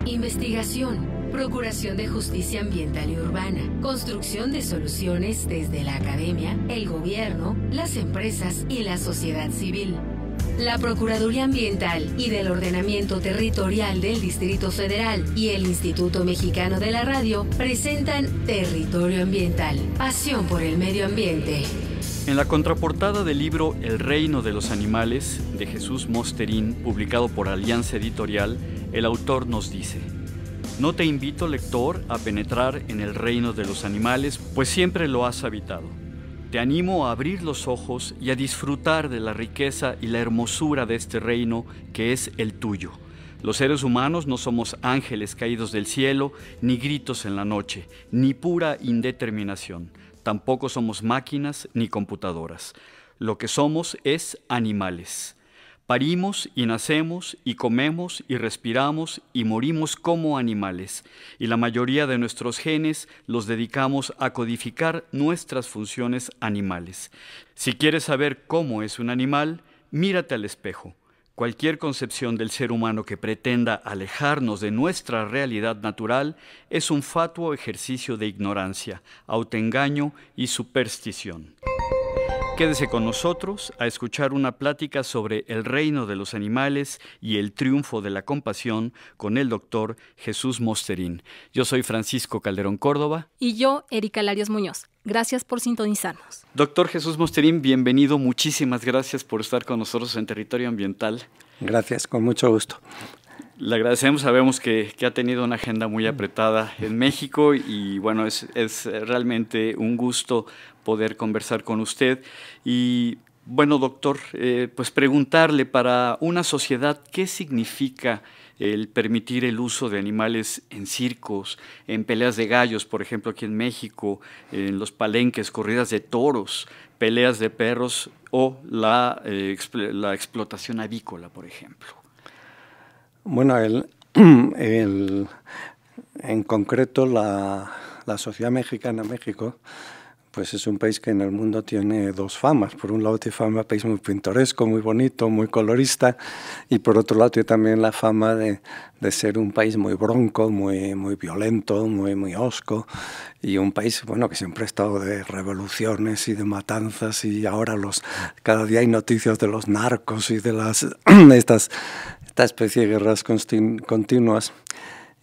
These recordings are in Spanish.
Investigación, procuración de justicia ambiental y urbana, construcción de soluciones desde la academia, el gobierno, las empresas y la sociedad civil. La Procuraduría Ambiental y del Ordenamiento Territorial del Distrito Federal y el Instituto Mexicano de la Radio presentan Territorio Ambiental, pasión por el medio ambiente. En la contraportada del libro El reino de los animales, de Jesús Mosterín, publicado por Alianza Editorial, el autor nos dice: no te invito, lector, a penetrar en el reino de los animales, pues siempre lo has habitado. Te animo a abrir los ojos y a disfrutar de la riqueza y la hermosura de este reino que es el tuyo. Los seres humanos no somos ángeles caídos del cielo, ni gritos en la noche, ni pura indeterminación. Tampoco somos máquinas ni computadoras. Lo que somos es animales. Parimos y nacemos y comemos y respiramos y morimos como animales, y la mayoría de nuestros genes los dedicamos a codificar nuestras funciones animales. Si quieres saber cómo es un animal, mírate al espejo. Cualquier concepción del ser humano que pretenda alejarnos de nuestra realidad natural es un fatuo ejercicio de ignorancia, autoengaño y superstición. Quédese con nosotros a escuchar una plática sobre el reino de los animales y el triunfo de la compasión con el doctor Jesús Mosterín. Yo soy Francisco Calderón Córdoba. Y yo, Erika Larios Muñoz. Gracias por sintonizarnos. Doctor Jesús Mosterín, bienvenido. Muchísimas gracias por estar con nosotros en Territorio Ambiental. Gracias, con mucho gusto. Le agradecemos, sabemos que ha tenido una agenda muy apretada en México y bueno, es realmente un gusto poder conversar con usted. Y bueno, doctor, pues preguntarle para una sociedad, ¿qué significa el permitir el uso de animales en circos, en peleas de gallos, por ejemplo, aquí en México, en los palenques, corridas de toros, peleas de perros o la explotación avícola, por ejemplo? Bueno, en concreto la sociedad mexicana, México, pues es un país que en el mundo tiene dos famas. Por un lado tiene fama de país muy pintoresco, muy bonito, muy colorista, y por otro lado tiene también la fama de ser un país muy bronco, muy violento, muy hosco, y un país, bueno, que siempre ha estado de revoluciones y de matanzas, y ahora cada día hay noticias de los narcos y de esta especie de guerras continuas.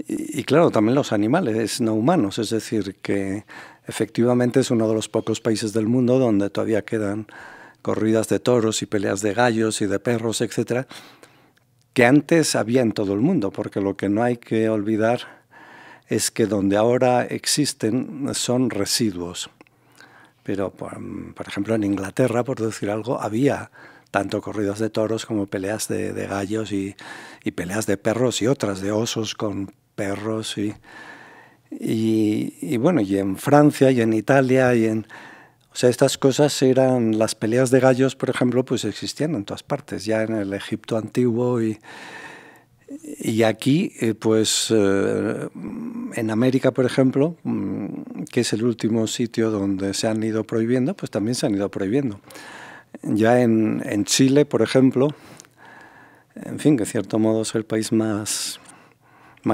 Y claro, también los animales no humanos, es decir, que efectivamente es uno de los pocos países del mundo donde todavía quedan corridas de toros y peleas de gallos y de perros, etcétera, que antes había en todo el mundo, porque lo que no hay que olvidar es que donde ahora existen son residuos. Pero, por ejemplo, en Inglaterra, por decir algo, había tanto corridas de toros como peleas de gallos y peleas de perros y otras de osos con perros y bueno, y en Francia y en Italia o sea, estas cosas eran, las peleas de gallos, por ejemplo, pues existían en todas partes, ya en el Egipto antiguo y aquí, pues en América, por ejemplo, que es el último sitio donde se han ido prohibiendo, pues también se han ido prohibiendo. Ya en Chile, por ejemplo, en fin, que de cierto modo es el país más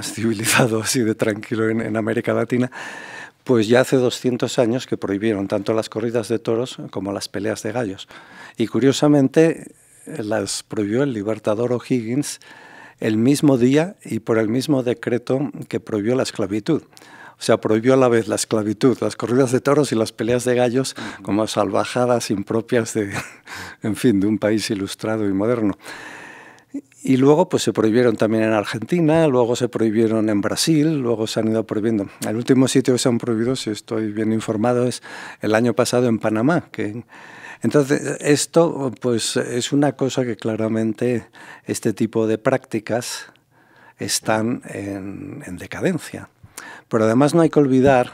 civilizado, así de tranquilo en América Latina, pues ya hace 200 años que prohibieron tanto las corridas de toros como las peleas de gallos. Y curiosamente las prohibió el libertador O'Higgins el mismo día y por el mismo decreto que prohibió la esclavitud. O sea, prohibió a la vez la esclavitud, las corridas de toros y las peleas de gallos como salvajadas impropias de un país ilustrado y moderno. Y luego pues se prohibieron también en Argentina, luego se prohibieron en Brasil, luego se han ido prohibiendo. El último sitio que se han prohibido, si estoy bien informado, es el año pasado en Panamá. Entonces, esto pues es una cosa que claramente este tipo de prácticas están en decadencia. Pero además no hay que olvidar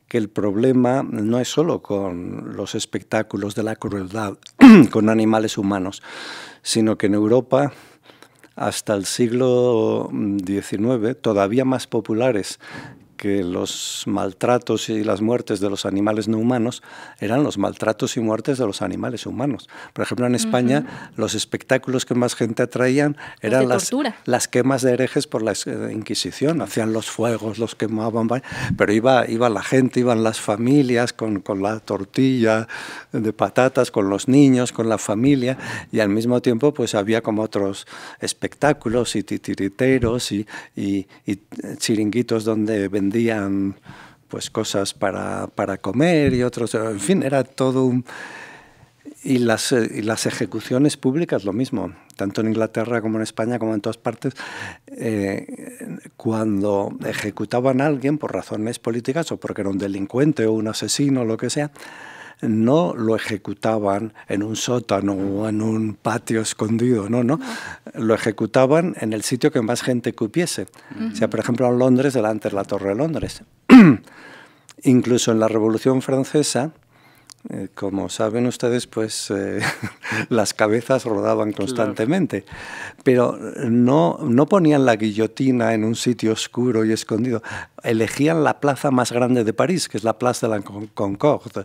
que el problema no es solo con los espectáculos de la crueldad con animales humanos, sino que en Europa, hasta el siglo XIX, todavía más populares que los maltratos y las muertes de los animales no humanos eran los maltratos y muertes de los animales humanos. Por ejemplo, en España, los espectáculos que más gente atraían eran las quemas de herejes por la Inquisición. Hacían los fuegos, los quemaban, pero iba la gente, iban las familias con la tortilla de patatas, con los niños, con la familia, y al mismo tiempo pues había como otros espectáculos y titiriteros y chiringuitos donde vendían pues cosas para comer y otros, en fin, era todo un... Y las ejecuciones públicas lo mismo, tanto en Inglaterra como en España, como en todas partes, cuando ejecutaban a alguien por razones políticas o porque era un delincuente o un asesino o lo que sea, no lo ejecutaban en un sótano o en un patio escondido, no. Lo ejecutaban en el sitio que más gente cupiese. O sea, por ejemplo, en Londres, delante de la Torre de Londres. Incluso en la Revolución Francesa, como saben ustedes, pues las cabezas rodaban constantemente, claro. Pero no ponían la guillotina en un sitio oscuro y escondido. Elegían la plaza más grande de París, que es la Place de la Concorde.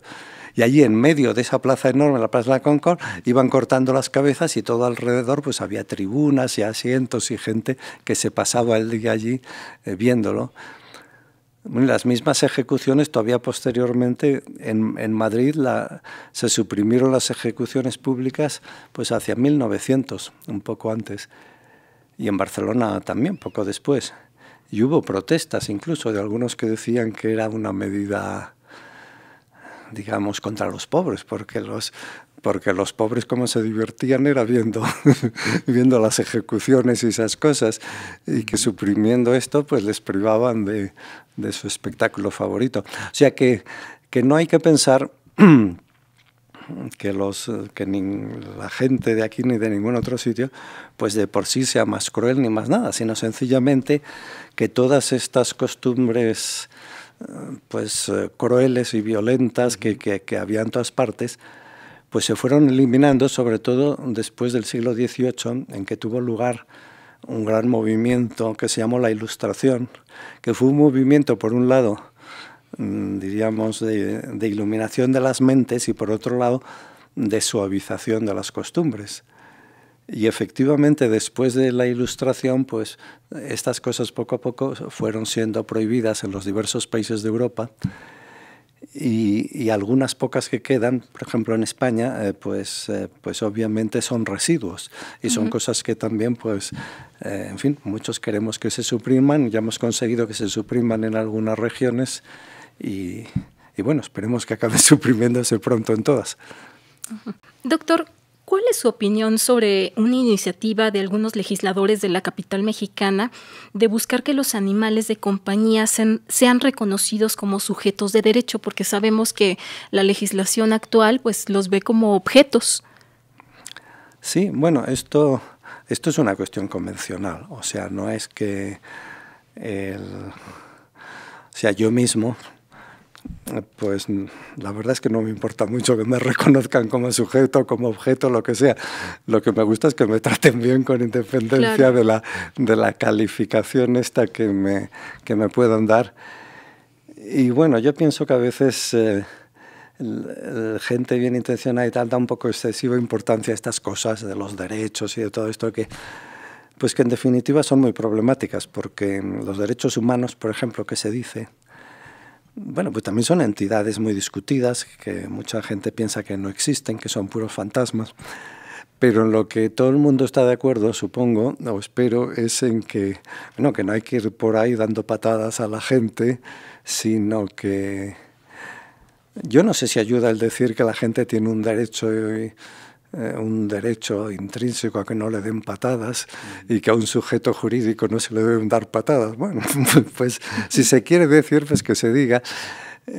Y allí en medio de esa plaza enorme, la Plaza de la Concorde, iban cortando las cabezas y todo alrededor pues había tribunas y asientos y gente que se pasaba el día allí viéndolo. Las mismas ejecuciones, todavía posteriormente, en Madrid se suprimieron las ejecuciones públicas pues hacia 1900, un poco antes, y en Barcelona también, poco después. Y hubo protestas incluso de algunos que decían que era una medida, digamos, contra los pobres, porque los pobres como se divertían era viendo las ejecuciones y esas cosas, y que suprimiendo esto pues les privaban de su espectáculo favorito. O sea que no hay que pensar que la gente de aquí ni de ningún otro sitio pues de por sí sea más cruel ni más nada, sino sencillamente que todas estas costumbres pues crueles y violentas que había en todas partes pues se fueron eliminando, sobre todo después del siglo XVIII, en que tuvo lugar un gran movimiento que se llamó la Ilustración, que fue un movimiento, por un lado, diríamos, de iluminación de las mentes y, por otro lado, de suavización de las costumbres. Y efectivamente, después de la Ilustración, pues estas cosas poco a poco fueron siendo prohibidas en los diversos países de Europa. Y algunas pocas que quedan, por ejemplo en España, pues obviamente son residuos y son cosas que también, pues, en fin, muchos queremos que se supriman. Ya hemos conseguido que se supriman en algunas regiones y bueno, esperemos que acabe suprimiéndose pronto en todas. Doctor, ¿cuál es su opinión sobre una iniciativa de algunos legisladores de la capital mexicana de buscar que los animales de compañía sean reconocidos como sujetos de derecho? Porque sabemos que la legislación actual pues los ve como objetos. Sí, bueno, esto es una cuestión convencional. O sea, no es que yo mismo... Pues la verdad es que no me importa mucho que me reconozcan como sujeto, como objeto, lo que sea. Lo que me gusta es que me traten bien con independencia de la calificación esta que me puedan dar. Y bueno, yo pienso que a veces gente bien intencionada y tal da un poco excesiva importancia a estas cosas de los derechos y de todo esto que en definitiva son muy problemáticas, porque los derechos humanos, por ejemplo, que se dice... Bueno, pues también son entidades muy discutidas, que mucha gente piensa que no existen, que son puros fantasmas, pero en lo que todo el mundo está de acuerdo, supongo, o espero, es en que no hay que ir por ahí dando patadas a la gente, sino que yo no sé si ayuda el decir que la gente tiene un derecho intrínseco a que no le den patadas y que a un sujeto jurídico no se le deben dar patadas. Bueno, pues si se quiere decir, pues que se diga,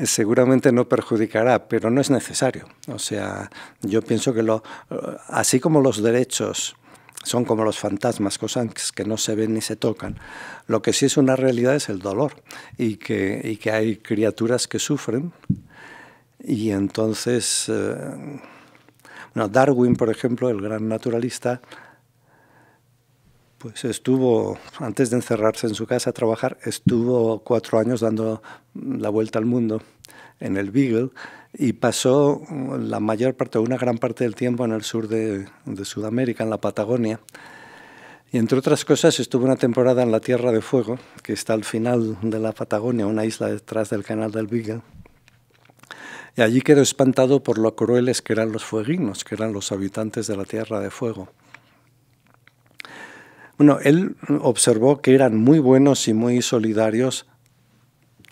seguramente no perjudicará, pero no es necesario. O sea, yo pienso que así como los derechos son como los fantasmas, cosas que no se ven ni se tocan, lo que sí es una realidad es el dolor y que hay criaturas que sufren y entonces... Darwin, por ejemplo, el gran naturalista, Pues estuvo, antes de encerrarse en su casa a trabajar, estuvo 4 años dando la vuelta al mundo en el Beagle y pasó la mayor parte, una gran parte del tiempo en el sur de Sudamérica, en la Patagonia. Y entre otras cosas estuvo una temporada en la Tierra de Fuego, que está al final de la Patagonia, una isla detrás del canal del Beagle. Y allí quedó espantado por lo crueles que eran los fueguinos, que eran los habitantes de la Tierra de Fuego. Bueno, él observó que eran muy buenos y muy solidarios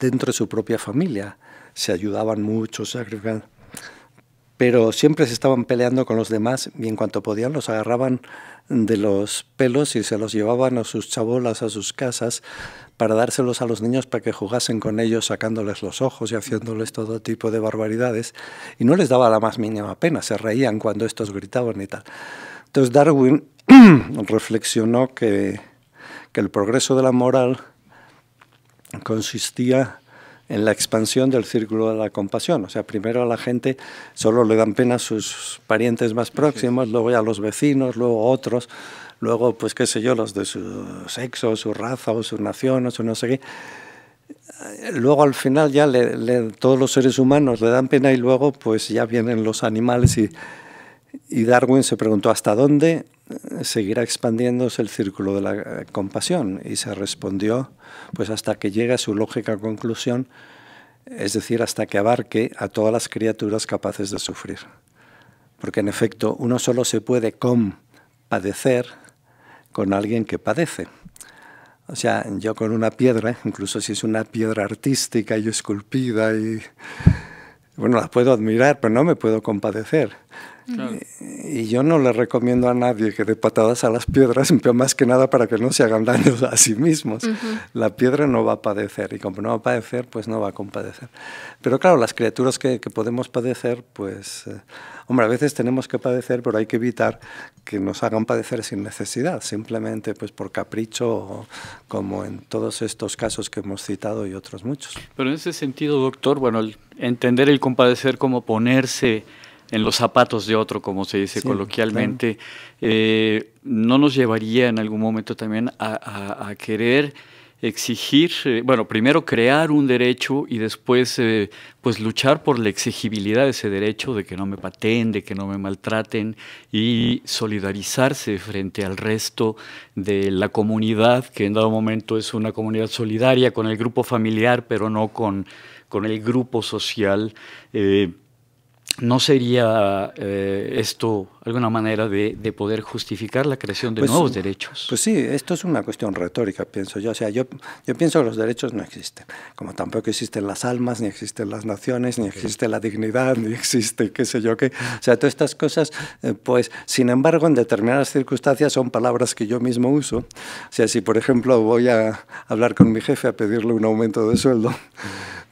dentro de su propia familia. Se ayudaban mucho, se agregaban, pero siempre se estaban peleando con los demás y en cuanto podían los agarraban de los pelos y se los llevaban a sus chabolas, a sus casas, para dárselos a los niños para que jugasen con ellos, sacándoles los ojos y haciéndoles todo tipo de barbaridades. Y no les daba la más mínima pena, se reían cuando estos gritaban y tal. Entonces Darwin reflexionó que el progreso de la moral consistía en la expansión del círculo de la compasión. O sea, primero a la gente solo le dan pena a sus parientes más próximos, luego ya a los vecinos, luego a otros, luego, pues qué sé yo, los de su sexo, su raza o su nación o su no sé qué. Luego al final ya todos los seres humanos le dan pena y luego pues ya vienen los animales y Darwin se preguntó ¿hasta dónde seguirá expandiéndose el círculo de la compasión? Y se respondió pues hasta que llegue a su lógica conclusión, es decir, hasta que abarque a todas las criaturas capaces de sufrir. Porque en efecto uno solo se puede compadecer con alguien que padece. O sea, yo con una piedra, incluso si es una piedra artística y esculpida, y bueno, la puedo admirar, pero no me puedo compadecer. Claro. Y yo no le recomiendo a nadie que dé patadas a las piedras, más que nada para que no se hagan daños a sí mismos. La piedra no va a padecer, y como no va a padecer, pues no va a compadecer. Pero claro, las criaturas que podemos padecer, pues, hombre, a veces tenemos que padecer, pero hay que evitar que nos hagan padecer sin necesidad, simplemente pues por capricho, como en todos estos casos que hemos citado y otros muchos. Pero en ese sentido, doctor, bueno, entender el compadecer como ponerse en los zapatos de otro, como se dice coloquialmente, claro. ¿No nos llevaría en algún momento también a querer exigir, bueno, primero crear un derecho y después pues luchar por la exigibilidad de ese derecho, de que no me pateen, de que no me maltraten, y solidarizarse frente al resto de la comunidad, que en dado momento es una comunidad solidaria con el grupo familiar, pero no con el grupo social? ¿No sería esto alguna manera de poder justificar la creación de nuevos derechos? Pues sí, esto es una cuestión retórica, pienso yo. O sea, yo pienso que los derechos no existen, como tampoco existen las almas, ni existen las naciones, ni existe la dignidad, ni existe qué sé yo qué. O sea, todas estas cosas, pues, sin embargo, en determinadas circunstancias son palabras que yo mismo uso. O sea, si por ejemplo voy a hablar con mi jefe a pedirle un aumento de sueldo,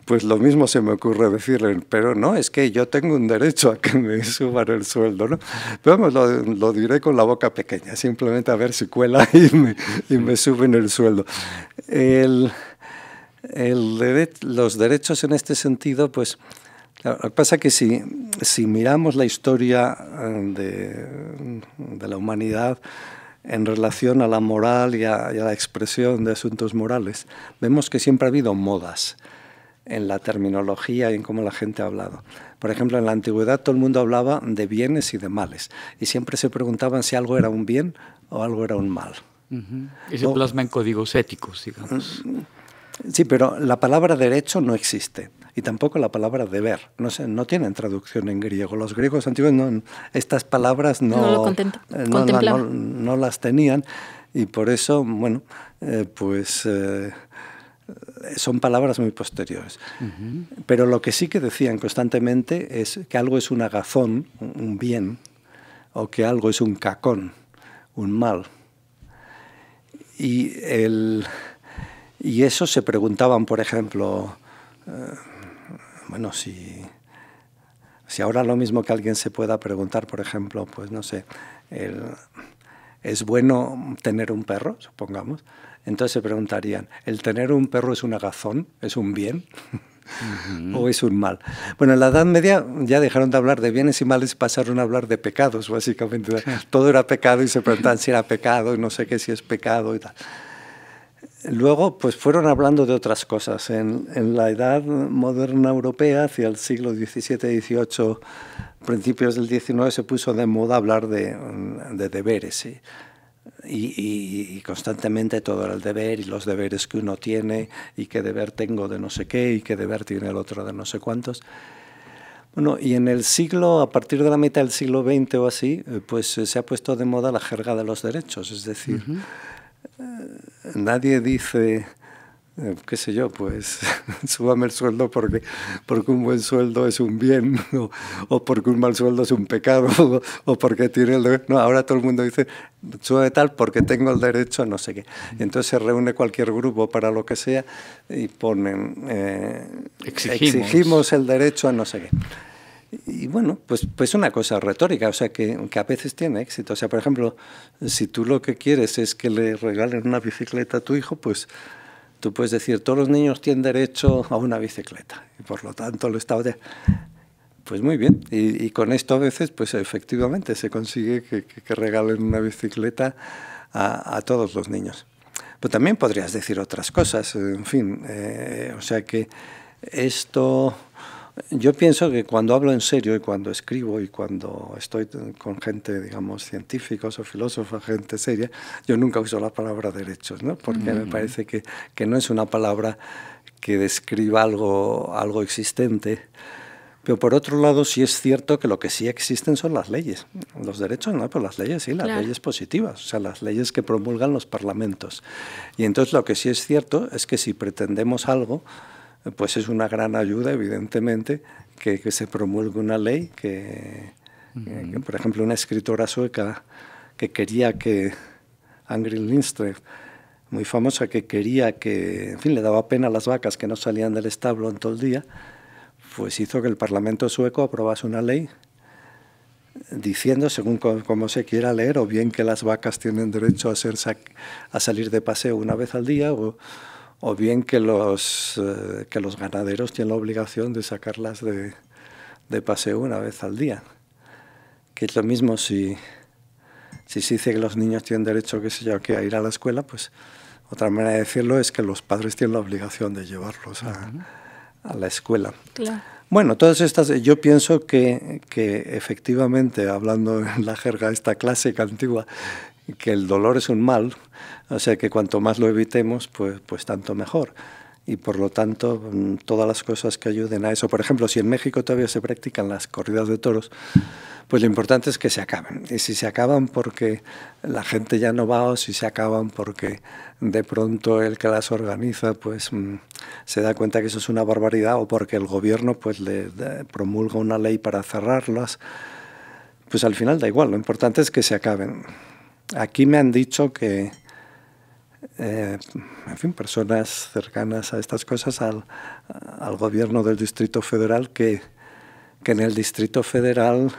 pues lo mismo se me ocurre decirle, pero no, es que yo tengo un derecho a que me suban el sueldo, ¿no? Pero vamos, lo diré con la boca pequeña, simplemente a ver si cuela y me suben el sueldo. Los derechos en este sentido, pues, lo que pasa es que si miramos la historia de la humanidad en relación a la moral y a la expresión de asuntos morales, vemos que siempre ha habido modas en la terminología y en cómo la gente ha hablado. Por ejemplo, en la antigüedad todo el mundo hablaba de bienes y de males, y siempre se preguntaban si algo era un bien o algo era un mal. Y se plasma en códigos éticos, digamos. Sí, pero la palabra derecho no existe, y tampoco la palabra deber. No tienen traducción en griego. Los griegos antiguos estas palabras no las tenían, y por eso, bueno, son palabras muy posteriores. Pero lo que sí que decían constantemente es que algo es un agazón, un bien, o que algo es un cacón, un mal. Y eso se preguntaban, por ejemplo, bueno, si ahora lo mismo que alguien se pueda preguntar, por ejemplo, pues no sé, ¿es bueno tener un perro? Supongamos. Entonces se preguntarían, ¿el tener un perro es un agazón? ¿Es un bien? o es un mal. Bueno, en la Edad Media ya dejaron de hablar de bienes y males y pasaron a hablar de pecados, básicamente. Todo era pecado y se preguntaban si era pecado y no sé qué, si es pecado y tal. Luego, pues fueron hablando de otras cosas. En la edad moderna europea, hacia el siglo XVII, XVIII, principios del XIX, se puso de moda hablar de deberes, ¿sí? Y constantemente todo era el deber y los deberes que uno tiene y qué deber tengo de no sé qué y qué deber tiene el otro de no sé cuántos. Bueno, y en el siglo, a partir de la mitad del siglo XX o así, pues se ha puesto de moda la jerga de los derechos, es decir, nadie dice, qué sé yo, pues súbame el sueldo porque un buen sueldo es un bien, o porque un mal sueldo es un pecado, o porque tiene el derecho. No, ahora todo el mundo dice, súbame tal porque tengo el derecho a no sé qué. Y entonces se reúne cualquier grupo para lo que sea y ponen, exigimos el derecho a no sé qué. Y bueno, pues una cosa retórica, o sea, que a veces tiene éxito. O sea, por ejemplo, si tú lo que quieres es que le regalen una bicicleta a tu hijo, pues tú puedes decir, todos los niños tienen derecho a una bicicleta, y por lo tanto el Estado... Pues muy bien, y con esto a veces, pues efectivamente se consigue que regalen una bicicleta a todos los niños. Pero también podrías decir otras cosas, en fin, o sea que esto... Yo pienso que cuando hablo en serio y cuando escribo y cuando estoy con gente, digamos, científicos o filósofos, gente seria, yo nunca uso la palabra derechos, ¿no? Porque me parece que no es una palabra que describa algo existente. Pero por otro lado, sí es cierto que lo que sí existen son las leyes. Los derechos no, pero las leyes sí, las leyes positivas, o sea, las leyes que promulgan los parlamentos. Y entonces lo que sí es cierto es que si pretendemos algo, pues es una gran ayuda, evidentemente, que se promulgue una ley que, por ejemplo, una escritora sueca que quería que, Angrid Lindstedt, muy famosa, que quería que, en fin, le daba pena a las vacas que no salían del establo en todo el día, pues hizo que el Parlamento sueco aprobase una ley diciendo, según como se quiera leer, o bien que las vacas tienen derecho a salir de paseo una vez al día, o bien que los ganaderos tienen la obligación de sacarlas de paseo una vez al día. Que es lo mismo si se dice que los niños tienen derecho, qué sé yo, a ir a la escuela, pues otra manera de decirlo es que los padres tienen la obligación de llevarlos a la escuela. Claro. Bueno, todas estas, yo pienso que efectivamente, hablando en la jerga esta clásica antigua, que el dolor es un mal, o sea que cuanto más lo evitemos, pues tanto mejor. Y por lo tanto, todas las cosas que ayuden a eso. Por ejemplo, si en México todavía se practican las corridas de toros, pues lo importante es que se acaben. Y si se acaban porque la gente ya no va, o si se acaban porque de pronto el que las organiza pues se da cuenta que eso es una barbaridad, o porque el gobierno pues le promulga una ley para cerrarlas, pues al final da igual, lo importante es que se acaben. Aquí me han dicho que, en fin, personas cercanas a estas cosas, al gobierno del Distrito Federal, que en el Distrito Federal,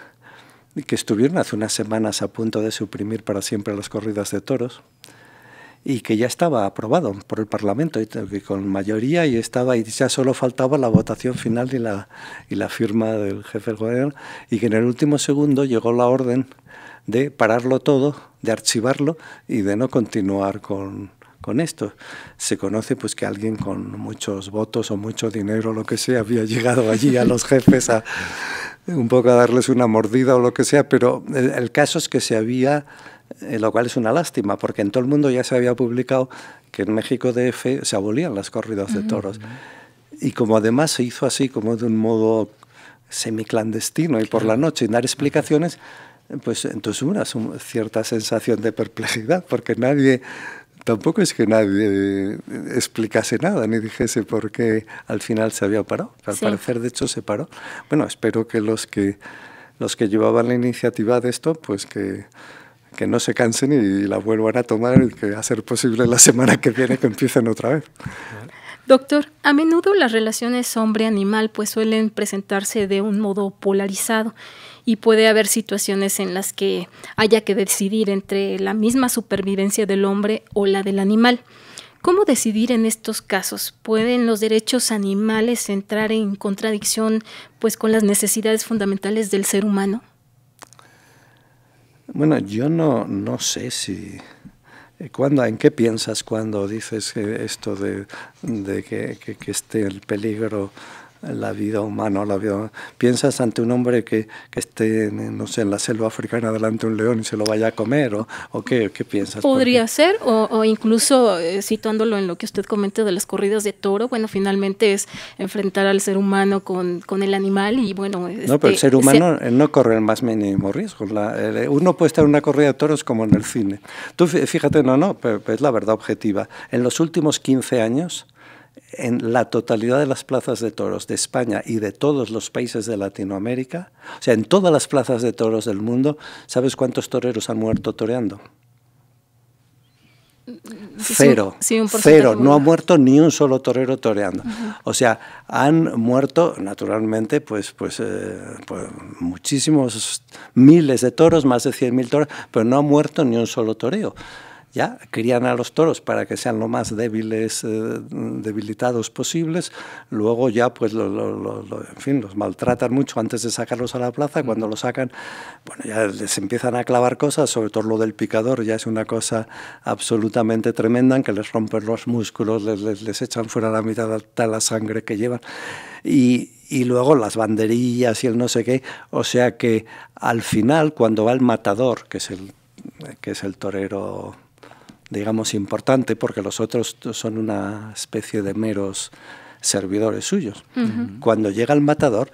que estuvieron hace unas semanas a punto de suprimir para siempre las corridas de toros, y que ya estaba aprobado por el Parlamento y con mayoría, y ya solo faltaba la votación final y la firma del jefe del gobierno, y que en el último segundo llegó la orden de pararlo todo, de archivarlo y de no continuar con esto. Se conoce pues que alguien con muchos votos o mucho dinero, lo que sea, había llegado allí a los jefes a un poco a darles una mordida o lo que sea, pero el caso es que se había, lo cual es una lástima, porque en todo el mundo ya se había publicado que en México DF se abolían las corridas de toros. Y como además se hizo así, como de un modo semiclandestino y por la noche, sin dar explicaciones, pues entonces hubo una cierta sensación de perplejidad, porque tampoco es que nadie explicase nada, ni dijese por qué al final se había parado. Al parecer, de hecho, se paró. Bueno, espero que los que llevaban la iniciativa de esto, pues que no se cansen y la vuelvan a tomar, y que a ser posible la semana que viene que empiecen otra vez. Doctor, a menudo las relaciones hombre-animal pues suelen presentarse de un modo polarizado, y puede haber situaciones en las que haya que decidir entre la misma supervivencia del hombre o la del animal. ¿Cómo decidir en estos casos? ¿Pueden los derechos animales entrar en contradicción pues con las necesidades fundamentales del ser humano? Bueno, yo no sé si... ¿En qué piensas cuando dices esto de que esté el peligro la vida humana? ¿Piensas ante un hombre que esté, no sé, en la selva africana delante de un león y se lo vaya a comer? ¿O qué piensas? Podría ser, o incluso situándolo en lo que usted comenta de las corridas de toro, bueno, finalmente es enfrentar al ser humano con el animal y bueno... No, pero el ser humano no corre el más mínimo riesgo. Uno puede estar en una corrida de toros como en el cine. Tú fíjate, pero es la verdad objetiva. En los últimos 15 años... en la totalidad de las plazas de toros de España y de todos los países de Latinoamérica, o sea, en todas las plazas de toros del mundo, ¿sabes cuántos toreros han muerto toreando? Cero. Sí, cero. No ha muerto ni un solo torero toreando. O sea, han muerto, naturalmente, pues muchísimos miles de toros, más de 100.000 toros, pero no ha muerto ni un solo toreo. Ya crían a los toros para que sean lo más debilitados posibles, luego ya pues en fin, los maltratan mucho antes de sacarlos a la plaza. Cuando los sacan, bueno, ya les empiezan a clavar cosas, sobre todo lo del picador, ya es una cosa absolutamente tremenda, en que les rompen los músculos, les echan fuera la mitad de la sangre que llevan, y luego las banderillas y el no sé qué. O sea que al final, cuando va el matador, que es el torero, digamos, importante, porque los otros son una especie de meros servidores suyos. Cuando llega el matador,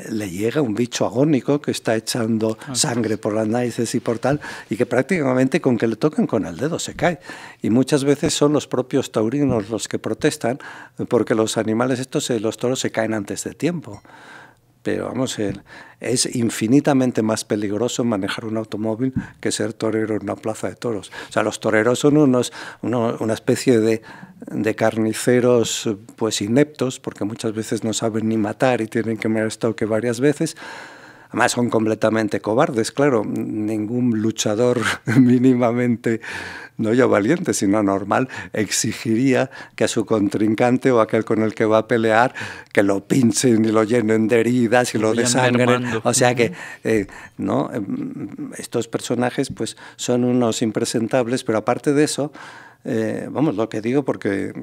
le llega un bicho agónico que está echando sangre por las narices y por tal, y que prácticamente con que le toquen con el dedo se cae. Y muchas veces son los propios taurinos los que protestan, porque los animales los toros se caen antes de tiempo. Pero vamos, es infinitamente más peligroso manejar un automóvil que ser torero en una plaza de toros. O sea, los toreros son una especie de carniceros pues ineptos, porque muchas veces no saben ni matar y tienen que mirar estoque varias veces. Además son completamente cobardes, claro. Ningún luchador mínimamente, no ya valiente, sino normal, exigiría que a su contrincante o aquel con el que va a pelear, que lo pinchen y lo llenen de heridas y lo desangren. O sea que no, estos personajes pues son unos impresentables, pero aparte de eso, vamos, lo que digo porque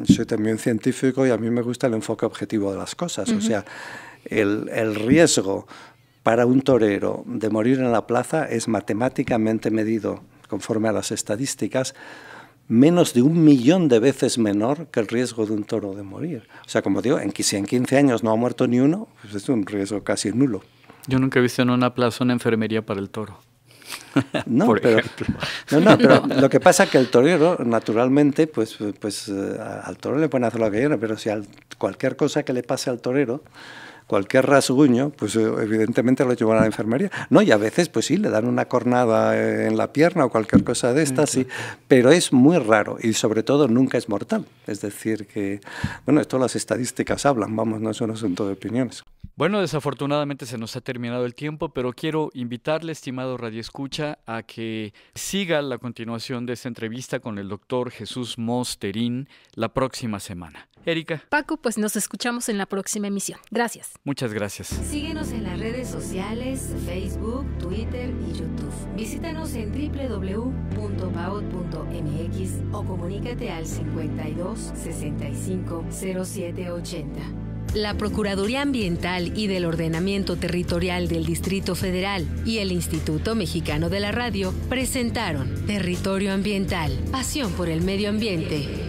soy también científico y a mí me gusta el enfoque objetivo de las cosas. O sea, el riesgo para un torero de morir en la plaza es matemáticamente medido, conforme a las estadísticas, menos de 1 millón de veces menor que el riesgo de un toro de morir. O sea, como digo, si en 15 años no ha muerto ni uno, pues es un riesgo casi nulo. Yo nunca he visto en una plaza una enfermería para el toro. No, pero lo que pasa es que el torero, naturalmente, pues al toro le pueden hacer lo que quieran, pero si cualquier cosa que le pase al torero, cualquier rasguño, pues evidentemente lo llevan a la enfermería. No, y a veces, pues sí, le dan una cornada en la pierna o cualquier cosa de estas, sí, pero es muy raro y sobre todo nunca es mortal. Es decir que, bueno, esto las estadísticas hablan, vamos, no es un asunto de opiniones. Bueno, desafortunadamente se nos ha terminado el tiempo, pero quiero invitarle, estimado radioescucha, a que siga la continuación de esta entrevista con el doctor Jesús Mosterín la próxima semana. Erika. Paco, pues nos escuchamos en la próxima emisión. Gracias. Muchas gracias. Síguenos en las redes sociales, Facebook, Twitter y YouTube. Visítanos en www.paot.mx o comunícate al 52 65 07 80. La Procuraduría Ambiental y del Ordenamiento Territorial del Distrito Federal y el Instituto Mexicano de la Radio presentaron Territorio Ambiental, pasión por el medio ambiente.